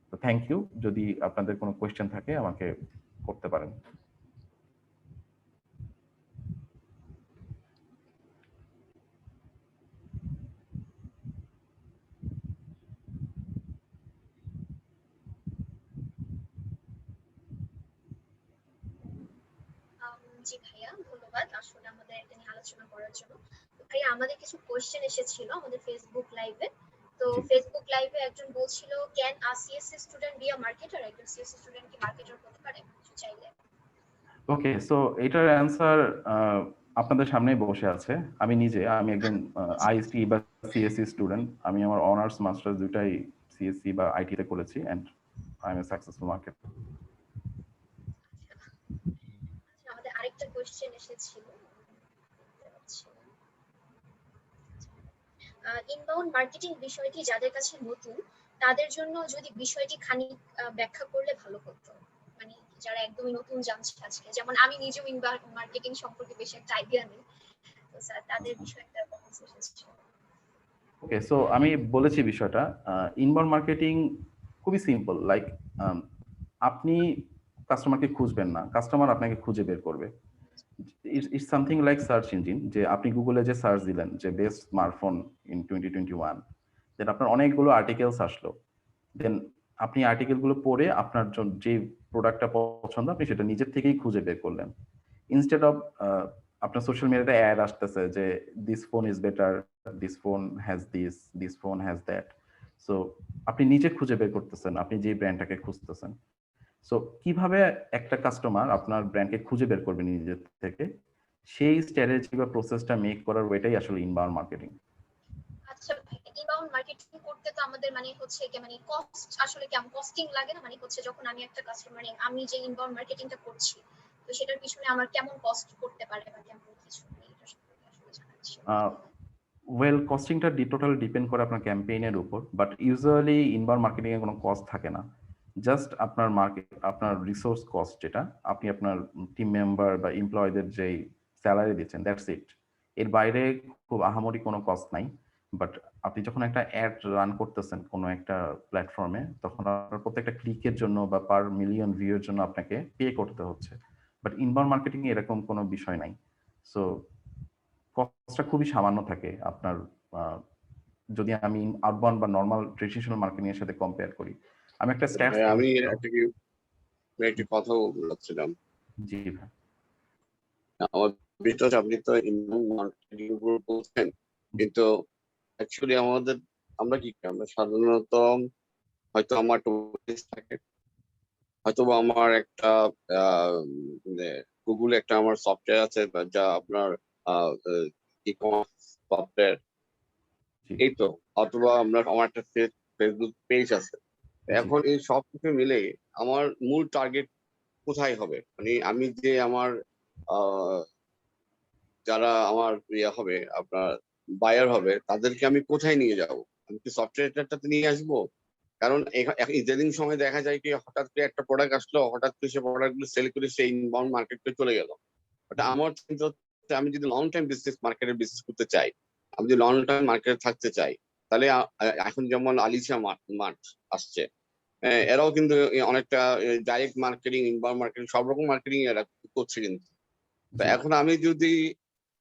তো থ্যাংক ইউ। যদি আপনাদের কোনো কোয়েশ্চেন থাকে আমাকে করতে পারেন। জি ভাইয়া, ধন্যবাদ আসলে আমাদের এটা নিয়ে আলোচনা করার জন্য। তো ভাইয়া, আমাদের কিছু কোশ্চেন এসেছিল আমাদের ফেসবুক লাইভে। তো জি, ফেসবুক লাইভে একজন বলছিল, can a CSC student be a marketer? একজন সিএসসি স্টুডেন্ট কি মার্কেটার হতে পারে চাইলে? ওকে। সো এটার অ্যান্সার আপনাদের সামনেই বসে আছে। আমি একজন আইএসটি বা সিএসসি স্টুডেন্ট। আমি আমার অনার্স মাস্টার্স দুটাই সিএসসি বা আইটিতে করেছি and I am a successful marketer. আমাদের আরেকটা কোশ্চেন এসেছিল, ইনবাউন্ড মার্কেটিং বিষয়টি যাদের কাছে নতুন তাদের জন্য যদি বিষয়টি খানিক ব্যাখ্যা করলে ভালো হতো, মানে যারা একদমই নতুন জানছে আজকে, যেমন আমি নিজেও ইনবাউন্ড মার্কেটিং সম্পর্কে বেশি একটা আইডিয়া নেই, তো স্যার তাদের বিষয়টা ওকে, সো আমি বলেছি বিষয়টা। ইনবাউন্ড মার্কেটিং খুবই সিম্পল। লাইক আপনি কাস্টমারকে খুঁজবেন না, কাস্টমার আপনাকে খুঁজে বের করবে। It's something like search engine, যে আপনি গুগলে যে সার্চ দিলেন যে বেস্ট স্মার্টফোন ইন 2021, দেন আপনার অনেকগুলো আর্টিকেলস আসলো। দেন আপনি আর্টিকেলগুলো পড়ে আপনার যে প্রোডাক্টটা পছন্দ আপনি সেটা নিজের থেকেই খুঁজে বের করলেন, ইনস্টেড অফ আপনার সোশ্যাল মিডিয়াতে অ্যাড আসতেছে যে this phone is better, this phone has this phone has that. So আপনি নিজে খুঁজে বের করতেছেন আপনি যে ব্র্যান্ডটাকে খুঁজতেছেন। সো কিভাবে একটা কাস্টমার আপনার ব্র্যান্ডকে খুঁজে বের করবে নিজের থেকে, সেই স্ট্র্যাটেজি বা প্রসেসটা মেক করার ওয়েটাই আসলে ইনবাউন্ড মার্কেটিং। আচ্ছা, ইনবাউন্ড মার্কেটিং করতে তো আমাদের মানে হচ্ছে কি, মানে কস্ট আসলে কেমন কস্টিং লাগে না, মানে হচ্ছে যখন আমি একটা কাস্টমার, আমি যে ইনবাউন্ড মার্কেটিংটা করছি তো সেটার পিছনে আমার কেমন কস্ট করতে পারে বা কেমন কিছু, এটা সম্পর্কে আসলে জানার ছিল। ওয়েল, কস্টিংটা টোটাল ডিপেন্ড করে আপনার ক্যাম্পেইনের উপর, বাট ইউজুয়ালি ইনবাউন্ড মার্কেটিং এ কোনো কস্ট থাকে না। জাস্ট আপনার রিসোর্স কস্ট, যেটা আপনি আপনার টিম মেম্বার বা এমপ্লয়ীদের যেই স্যালারি দিচ্ছেন, দ্যাটস ইট। এর বাইরে খুব আহামরি কোনো কস্ট নাই। বাট আপনি যখন একটা অ্যাড রান করতেছেন কোনো একটা প্ল্যাটফর্মে, তখন আপনার প্রত্যেকটা ক্লিকের জন্য বা পার মিলিয়ন ভিউর জন্য আপনাকে পে করতে হচ্ছে। বাট ইনবাউন্ড মার্কেটিং এ এরকম কোনো বিষয় নাই। সো কস্টটা খুবই সামান্য থাকে আপনার, যদি আমি আউটবাউন্ড বা নর্মাল ট্রেডিশনাল মার্কেটিং এর সাথে কম্পেয়ার করি। আমি একটা স্ট্যাটস, আমি একটা কথা বলছিলাম। জি ভাই। আমার বিশ্বাস আপনি তো ইনবাউন্ড মার্কেটিং উপর বলছেন, কিন্তু অ্যাকচুয়ালি আমরা সাধারণত হয়তো আমার থাকে, হয়তো আমার একটা গুগলে একটা আমার সফটওয়্যার আছে যা আপনার ই কমার্স সফটওয়্যার, এই তো, অথবা আমার একটা ফেসবুক পেজ আছে। এখন এই সব কিছু মিলে আমার মূল টার্গেট কোথায় হবে, মানে আমি যে আমার যারা আমার হবে আপনার বায়ার হবে, তাদেরকে আমি কোথায় নিয়ে যাব? আমি কি সফটওয়্যারটাতে নিয়ে আসবো? কারণ ইদানিং সময় দেখা যায় কি, হঠাৎ করে একটা প্রোডাক্ট আসলো, হঠাৎ করে সে প্রোডাক্ট গুলো সেল করে সেই ইনবাউন্ড মার্কেটে চলে গেল। বাট আমার চিন্তা হচ্ছে, আমি যদি লং টাইম বিজনেস করতে চাই, আমি যদি লং টাইম মার্কেটে থাকতে চাই, তাহলে এখন যেমন আলিশা মার্ট আসছে, এরাও কিন্তু অনেকটা ডাইরেক্ট মার্কেটিং, ইনবাউন্ড মার্কেটিং, সব রকম মার্কেটিং এরা করছে কিন্তু। তো এখন আমি যদি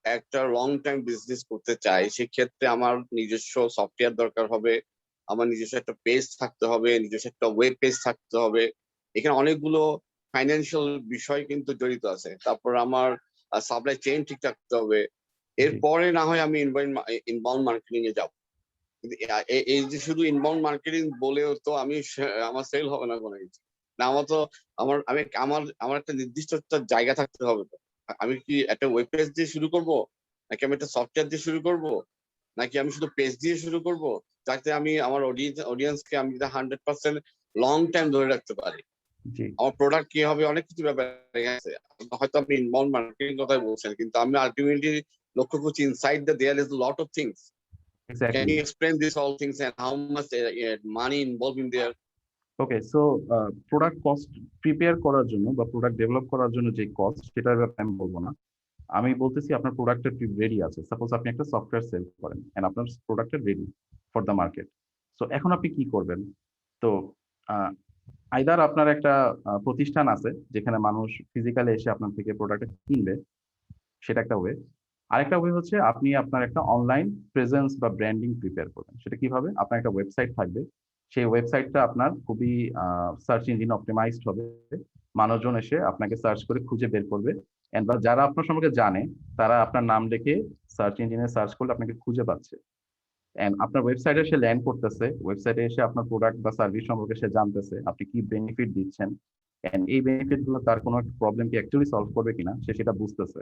একটা লং টাইম বিজনেস করতে চাই, সেক্ষেত্রে আমার নিজস্ব সফটওয়্যার দরকার হবে, আমার নিজস্ব একটা পেজ থাকতে হবে, নিজস্ব একটা ওয়েব পেজ থাকতে হবে। এখানে অনেকগুলো ফাইন্যান্সিয়াল বিষয় কিন্তু জড়িত আছে। তারপর আমার সাপ্লাই চেইন ঠিক থাকতে হবে। এরপরে না হয় আমি ইনবাউন্ড মার্কেটিং এ যাব। কিন্তু এই যে শুধু ইনবাউন্ড মার্কেটিং বলেও তো আমার সেল হবে না কোনো কিছু না। আমার একটা নির্দিষ্ট একটা জায়গা থাকতে হবে। তো আমি কি একটা ওয়েব পেজ দিয়ে শুরু করব, নাকি আমি একটা সফটওয়্যার দিয়ে শুরু করব, নাকি আমি শুধু পেজ দিয়ে শুরু করব, যাতে আমি আমার অডিয়েন্সকে আমি 100% লং টাইম ধরে রাখতে পারি। আমার প্রোডাক্ট কি হবে, অনেক কিছু ব্যাপার আছে। হয়তো আপনি ইনবাউন্ড মার্কেটিং কথাই বলছেন, কিন্তু আমি আলটিমেটলি লক্ষ্য করছি inside the there is lot of things. Can you explain this all things and how much money involved in there? Okay, so product cost prepare করার জন্য বা প্রোডাক্ট ডেভেলপ করার জন্য যে কস্ট, সেটার ব্যাপারে আমি বলবো না। আমি বলতেছি আপনার প্রোডাক্টের রেডি আছে। সাপোজ আপনি একটা সফটওয়্যার সেল করেন এন্ড আপনার প্রোডাক্টের ready for the market. So এখন আপনি কি করবেন? তো আইদার আপনার একটা প্রতিষ্ঠান আছে যেখানে মানুষ ফিজিক্যালি এসে আপনার থেকে প্রোডাক্ট কিনবে, সেটা একটা ওয়ে। আরেকটা ওয়ে হচ্ছে আপনি আপনার একটা অনলাইন প্রেজেন্স বা ব্র্যান্ডিং প্রিপেয়ার করবেন। সেটা কিভাবে? আপনার একটা ওয়েবসাইট থাকবে, সেই ওয়েবসাইটটা আপনার খুবই সার্চ ইঞ্জিন অপটিমাইজড হবে। মানুষজন এসে আপনাকে সার্চ করে খুঁজে বের করবে, এন্ড যারা আপনার সম্পর্কে জানে তারা আপনার নাম লিখে সার্চ ইঞ্জিনে সার্চ করলে আপনাকে খুঁজে পাচ্ছে। এন্ড আপনার ওয়েবসাইটে সে ল্যান্ড করতেছে, ওয়েবসাইটে এসে আপনার প্রোডাক্ট বা সার্ভিস সম্পর্কে সে জানতেছে, আপনি কি বেনিফিট দিচ্ছেন। এন্ড এই বেনিফিট গুলো তার কোনো একটা প্রবলেম কি অ্যাকচুয়ালি সলভ করবে কিনা সে সেটা বুঝতেছে,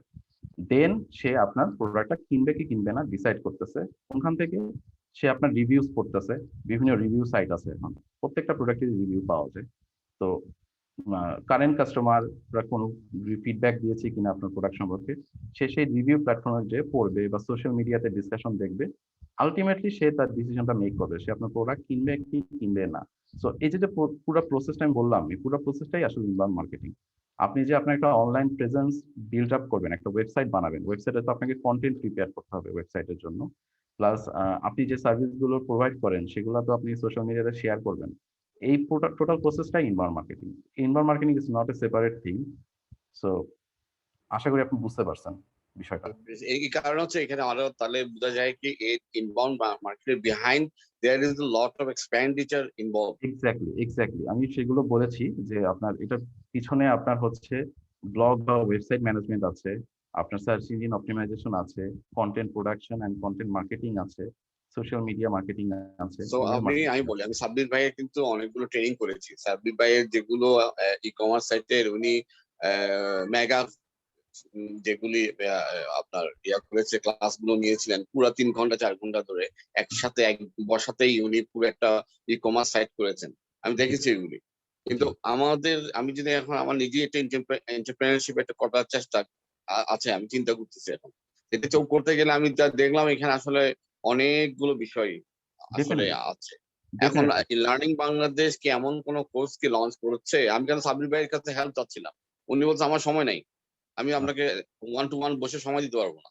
দেন সে আপনার প্রোডাক্টটা কিনবে কি কিনবে না ডিসাইড করতেছে। ওখান থেকে সে আপনার রিভিউজ পড়তেছে, বিভিন্ন রিভিউ সাইট আছে এখন, প্রত্যেকটা প্রোডাক্টের রিভিউ পাওয়া যায়। তো কারেন্ট কাস্টমাররা কোনো ফিডব্যাক দিয়েছে কিনা আপনার প্রোডাক্ট সম্পর্কে, সে সেই রিভিউ প্ল্যাটফর্মে যে পড়বে বা সোশ্যাল মিডিয়াতে ডিসকাশন দেখবে, আলটিমেটলি সে তার ডিসিশনটা মেক করবে সে আপনার প্রোডাক্ট কিনবে কি কিনবে না। সো এই যে পুরো প্রসেসটা আমি বললাম, এই পুরো প্রসেসটাই আসলে ইনবাউন্ড মার্কেটিং। আপনি যে আপনার একটা অনলাইন প্রেজেন্স বিল্ড আপ করবেন, একটা ওয়েবসাইট বানাবেন, ওয়েবসাইটে তো আপনাকে কন্টেন্ট প্রিপেয়ার করতে হবে ওয়েবসাইটের জন্য, প্লাস আপনি যে সার্ভিসগুলো প্রোভাইড করেন সেগুলো তো আপনি সোশ্যাল মিডিয়াতে শেয়ার করবেন। এই টোটাল প্রসেসটাই inbound marketing. Inbound marketing is not a separate thing. So আশা করি আপনি বুঝতে পারছেন বিষয়টা। এই কারণ হচ্ছে এখানে আরো তাহলে বোঝা যায় কি ইনবাউন্ড মার্কেটের behind there is a lot of expenditure involved. Exactly আমি সেগুলো বলেছি যে আপনার এটার পিছনে আপনার হচ্ছে ব্লগ বা ওয়েবসাইট ম্যানেজমেন্ট আছে, আপনার সার্চ ইঞ্জিন অপটিমাইজেশন আছে, content production and content marketing আছে, সোশ্যাল মিডিয়া মার্কেটিং আছে, সো ইমেল আমি মার্কেটিং বলি আছে। আমি সাব্বির ভাইয়ের কিন্তু অনেকগুলো ট্রেনিং করেছি। সাব্বির ভাইয়ের যেগুলো ই কমার্স সাইটের উনি মেগা যেগুলি আপনার করেছে ক্লাসগুলো নিয়েছিলেন পুরো 3 ঘন্টা 4 ঘন্টা ধরে একসাথে এক বসাতেই উনি পুরো একটা ই কমার্স সাইট করেছেন। আমি দেখেছি এগুলি। কিন্তু আমি যদি এখন আমার নিজে একটা এন্টারপ্রেনারশিপ একটা করার চেষ্টা আছে, আমি চিন্তা করতেছি এখন এটা কেউ করতে গেলে আমি যা দেখলাম এখানে আসলে অনেকগুলো বিষয় আসলে ডেফিনেটলি আছে। এখন ডেফিনেটলি লার্নিং বাংলাদেশ কি এমন কোন কোর্স কি লঞ্চ করছে? আমি কেন সাব্বির ভাইয়ের কাছে হেল্প চাচ্ছিলাম, উনি বলছে আমার সময় নাই, আমি আপনাকে ওয়ান টু ওয়ান বসে সময় দিতে পারবো না।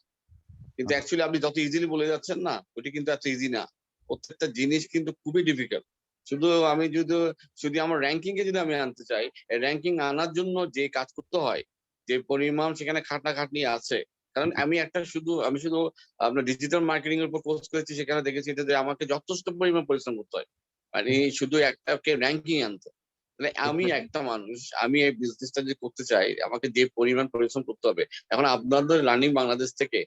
কিন্তু অ্যাকচুয়ালি আপনি যত ইজিলি বলে যাচ্ছেন না, ওটি কিন্তু এত ইজি না। প্রত্যেকটা জিনিস কিন্তু খুবই ডিফিকাল্ট। শুধু আমি যদি শুধু আমার র্যাঙ্কিং এ যদি আমি আনতে চাই, র্যাঙ্কিং আনার জন্য যে কাজ করতে হয়, যে পরিমাণ সেখানে খাটনি আছে। কারণ আমি শুধু আপনার ডিজিটাল মার্কেটিং এর উপর কোর্স করেছি, সেখানে দেখেছি যে আমাকে যথেষ্ট পরিমাণ পরিশ্রম করতে হয় মানে শুধু একটাকে র্যাঙ্কিং আনতে। মানে আমি এক্স্যাক্টলি একটা মানুষ, আমি এই বিজনেসটা যে করতে চাই, আমাকে যে পরিমাণ পরিশ্রম করতে হবে। এখন আপনাদের লার্নিং বাংলাদেশ থেকে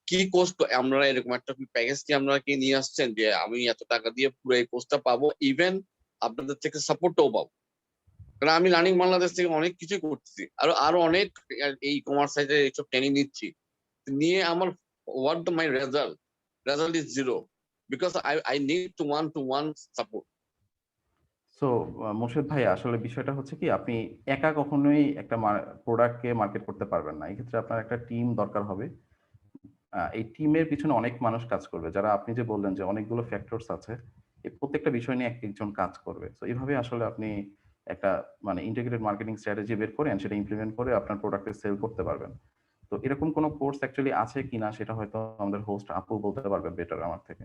কি কোর্স আমরা এরকম একটা প্যাকেজ কি আপনারা কি নিয়ে আসছেন যে আমি এত টাকা দিয়ে পুরো এই কোর্সটা পাবো, ইভেন আপনাদের থেকে সাপোর্টটাও পাবো? কারণ আমি লার্নিং বাংলাদেশ থেকে অনেক কিছুই করতেছি, আরো আরো অনেক এই কমার্স সাইটে এইসব ট্রেনিং নিচ্ছি, নিয়ে আমার what my result is zero because I need to one support. So Morshed ভাই আসলে বিষয়টা হচ্ছে কি, আপনি একা কখনোই একটা প্রোডাক্টকে মার্কেট করতে পারবেন না, এই ক্ষেত্রে আপনার একটা টিম দরকার হবে। এই টিমের পিছনে অনেক মানুষ কাজ করবে, যারা আপনি যে বললেন যে অনেকগুলো ফ্যাক্টরস আছে, এই প্রত্যেকটা বিষয় নিয়ে একজন কাজ করবে। তো এইভাবে আসলে আপনি একটা মানে ইন্টিগ্রেটেড মার্কেটিং স্ট্র্যাটেজি বের করেন, সেটা ইমপ্লিমেন্ট করে আপনার প্রোডাক্টে সেল করতে পারবেন। তো এরকম কোনো কোর্স অ্যাকচুয়ালি আছে কিনা সেটা হয়তো আমাদের হোস্ট আপু বলতে পারবে বেটার আমার থেকে।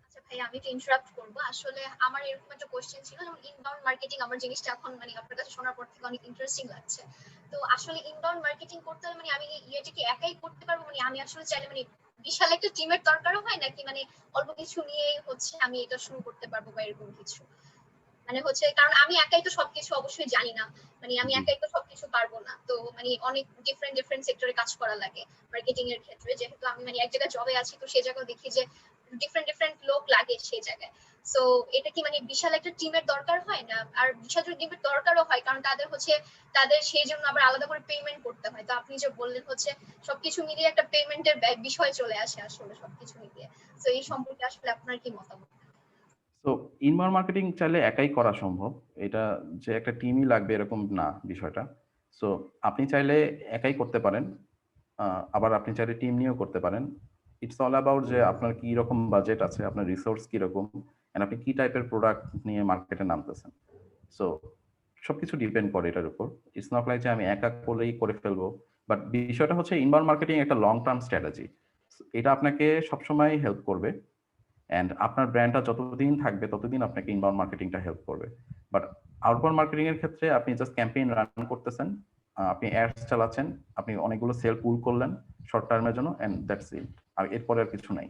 আচ্ছা ভাই, আমি একটু ইন্টারাপ্ট করবো। আসলে আমার এরকম একটা কোশ্চেন ছিল, যেমন ইনবাউন্ড মার্কেটিং আমার জিনিসটা এখন মানে আপনার কাছে শোনার পর থেকে অনেক ইন্টারেস্টিং লাগছে। তো আসলে ইনবাউন্ড মার্কেটিং করতে হলে মানে আমি ইয়েটা কি একাই করতে পারবো? মানে আমি আসলে চাইলে মানে বিশাল একটা টিমের দরকারও হয় নাকি মানে অল্প কিছু নিয়ে হচ্ছে আমি এটা শুরু করতে পারবো বা এরকম কিছু? মানে হচ্ছে কারণ আমি একাই তো সবকিছু অবশ্যই জানি না, মানে আমি জি একাই তো সবকিছু পারবো না। তো মানে অনেক ডিফারেন্ট সেক্টরে কাজ করা লাগে মার্কেটিং এর ক্ষেত্রে, যেহেতু আমি মানে এক জায়গায় জবে আছি, তো সেই জায়গায় দেখি যে ডিফারেন্ট লোক লাগে সেই জায়গায়। সো এটা কি মানে বিশাল একটা টিমের দরকার হয় না? আর বিশাল টিমের দরকারও হয়, কারণ তাদের হচ্ছে তাদের সেই জন্য আবার আলাদা করে পেমেন্ট করতে হয়। তো আপনি যে বললেন হচ্ছে সবকিছু মিলিয়ে একটা পেমেন্টের বিষয় চলে আসে আসলে সবকিছু মিলিয়ে। তো এই সম্পর্কে আসলে আপনার কি মতামত? তো ইনবাউন্ড মার্কেটিং চাইলে একাই করা সম্ভব, এটা যে একটা টিমই লাগবে এরকম না বিষয়টা। সো আপনি চাইলে একাই করতে পারেন, আবার আপনি চাইলে টিম নিয়েও করতে পারেন। ইটস অল অ্যাবাউট যে আপনার কি রকম বাজেট আছে, আপনার রিসোর্স কি রকম, এন্ড আপনি কি টাইপের প্রোডাক্ট নিয়ে মার্কেটে নামতেছেন। সো সবকিছু ডিপেন্ড করে এটার উপর। ইটস নট লাইক যে আমি একা করলেই করে ফেলবো। বাট বিষয়টা হচ্ছে ইনবাউন্ড মার্কেটিং একটা লং টার্ম স্ট্র্যাটেজি, এটা আপনাকে সবসময় হেল্প করবে। অ্যান্ড আপনার ব্র্যান্ডটা যতদিন থাকবে ততদিন আপনাকে ইনবাউন্ড মার্কেটিংটা হেল্প করবে। বাট আউটবাউন্ড মার্কেটিং এর ক্ষেত্রে আপনি জাস্ট ক্যাম্পেইন রান করতেছেন, আপনি অ্যাডস চালাচ্ছেন, আপনি অনেকগুলো সেল পুল করলেন শর্ট টার্মের জন্য, এন্ড দ্যাটস ইট। আর এরপরে আর কিছু নাই।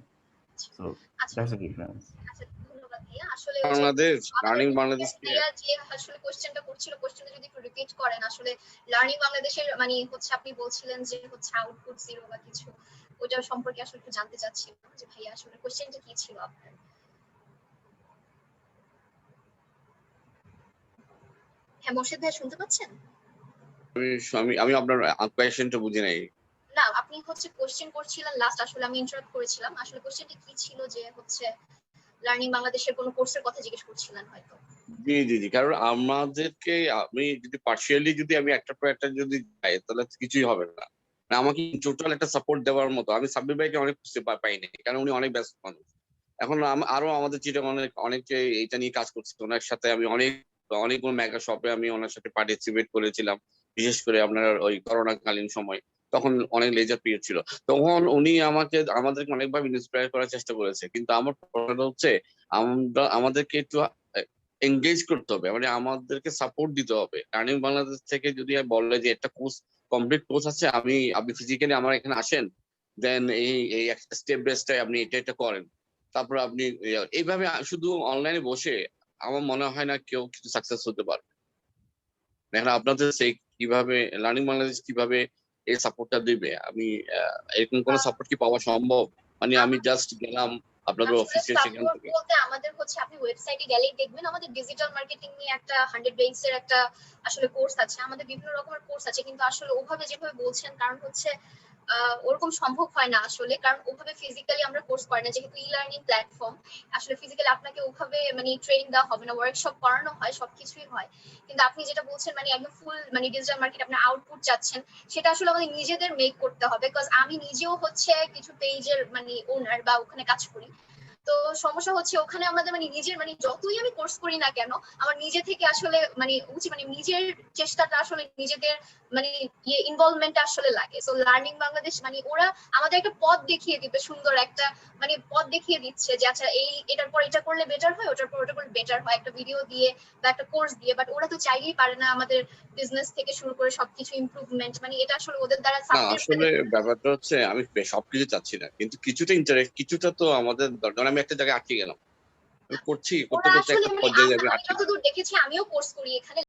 সো আচ্ছা দ্যাটস দ্য ডিফারেন্স। আচ্ছা, ধন্যবাদ ভাইয়া। আসলে ওই যে বাংলাদেশ আমাদের লার্নিং এখানে বাংলাদেশকে ভাইয়া যে আসলে কোশ্চেনটা করছিল, কোশ্চেনটা যদি একটু রিপিট করেন। আসলে লার্নিং বাংলাদেশের মানে হচ্ছে আপনি বলছিলেন যে হচ্ছে আউটপুট জিরো বা কিছু, ওটা সম্পর্কে আসলে একটু জানতে চাচ্ছিলাম যে ভাইয়া আসলে কোশ্চেনটা কি ছিল আপনার? হ্যাঁ, মোর্শেদ ভাই শুনতে পাচ্ছেন? আমি আপনার কোয়েশ্চেনটা বুঝি নাই। না, আপনি হচ্ছে কোয়েশ্চেন করছিলেন লাস্ট, আসলে আমি ইন্টারাপ্ট করেছিলাম। আসলে কোয়েশ্চেনটা কি ছিল যে হচ্ছে লার্নিং বাংলাদেশের কোনো কোর্সের কথা জিজ্ঞেস করছিলেন হয়তো। জি। কারণ আমাদেরকে আমি যদি পার্সিয়ালি যদি আমি একটা পর একটা যদি যাই তাহলে তো কিছুই হবে না। না, আমাকে টোটাল একটা সাপোর্ট দেওয়ার মতো আমি সাব্বির ভাইকে অনেক খুঁজতে পাইনি কারণ উনি অনেক ব্যস্ত মানুষ। এখন আরো আমাদের চিটে অনেকে এইটা নিয়ে কাজ করছে ওনার সাথে আমি অনেকগুলো মেগা শপে আমি ওনার সাথে পার্টিসিপেট করেছিলাম, বিশেষ করে আপনার ওই করোনা কালীন সময়। তখন অনেক লেজার পিরিয়ড ছিল, তখন উনি আমাদেরকে অনেকভাবে ইন্সপায়ার করার চেষ্টা করেছে। কিন্তু আমার প্রশ্নটা হচ্ছে আমাদেরকে একটু এঙ্গেজ করতে হবে, মানে আমাদেরকে সাপোর্ট দিতে হবে। লার্নিং বাংলাদেশ থেকে যদি বলে যে একটা কমপ্লিট কোর্স আছে, আপনি ফিজিক্যালি আমার এখানে আসেন, দেন এই স্টেপ বাই স্টেপ আপনি এটা করেন, তারপর আপনি এইভাবে শুধু অনলাইনে বসে আমার মনে হয় না কেউ কিছু সাকসেস হতে পারবে। দেখেন আপনাদের সেই কিভাবে লার্নিং বাংলাদেশ কিভাবে এই সাপোর্টটা দিবে, আমি এরকম কোনো সাপোর্ট কি পাওয়া সম্ভব? মানে আমি জাস্ট গেলাম আপনাদের আসলে অফিসে, সেখান সাপোর্ট থেকে বলতে আমাদের হচ্ছে, আপনি ওয়েবসাইটে গেলেই দেখবেন আমাদের ডিজিটাল মার্কেটিং নিয়ে একটা 100 ডেইজ এর একটা আসলে কোর্স আছে। আমাদের বিভিন্ন রকমের কোর্স আছে, কিন্তু আসলে ওভাবে যেভাবে বলছেন, কারণ হচ্ছে ওরকম সম্ভব হয় না আসলে, কারণ ওভাবে ফিজিক্যালি আমরা কোর্স করি না, যেহেতু ই লার্নিং প্ল্যাটফর্ম। আসলে ফিজিক্যালি আপনাকে ওভাবে মানে ট্রেন দেওয়া হবে না, ওয়ার্কশপ করানো হয়, সবকিছুই হয়। কিন্তু আপনি যেটা বলছেন মানে একদম ফুল মানে ডিজিটাল মার্কেট আপনার আউটপুট চাচ্ছেন, সেটা আসলে আমাদের নিজেদের মেক করতে হবে। বিকজ আমি নিজেও হচ্ছে কিছু পেজের মানে ওনার বা ওখানে কাজ করি। তো সমস্যা হচ্ছে ওখানে আমাদের মানে নিজের মানে যতই আমি কোর্স করি না কেন, আমার নিজে থেকে আসলে মানে উচিত মানে নিজের চেষ্টাটা আসলে নিজেদের মানে ইনভলভমেন্ট আসলে লাগে। সো লার্নিং বাংলাদেশ মানে ওরা আমাদের একটা পথ দেখিয়ে দিবে, সুন্দর একটা মানে পথ দেখিয়ে দিচ্ছে যে আচ্ছা এই এটার পর এটা করলে বেটার হয়, ওটার পর ওটা করলে বেটার হয়, একটা ভিডিও দিয়ে বা একটা কোর্স দিয়ে। বাট ওরা তো চাইলেই পারে না আমাদের বিজনেস থেকে শুরু করে সবকিছু ইমপ্রুভমেন্ট, মানে এটা আসলে ওদের দ্বারা না, সাবস্ক্রাইব আসলে ব্যাপারটা হচ্ছে আমি সবকিছু চাচ্ছি না, কিন্তু কিছুটা ইন্টারেস্ট কিছুটা তো আমাদের দরকার। আমি একটা জায়গায় আটকে গেলাম, আমি করতে ওরা করতে আসলে একটা মানে পর্যায়ে আমি যাবে আটকে। যতদূর দেখেছি, আমিও কোর্স করি এখানে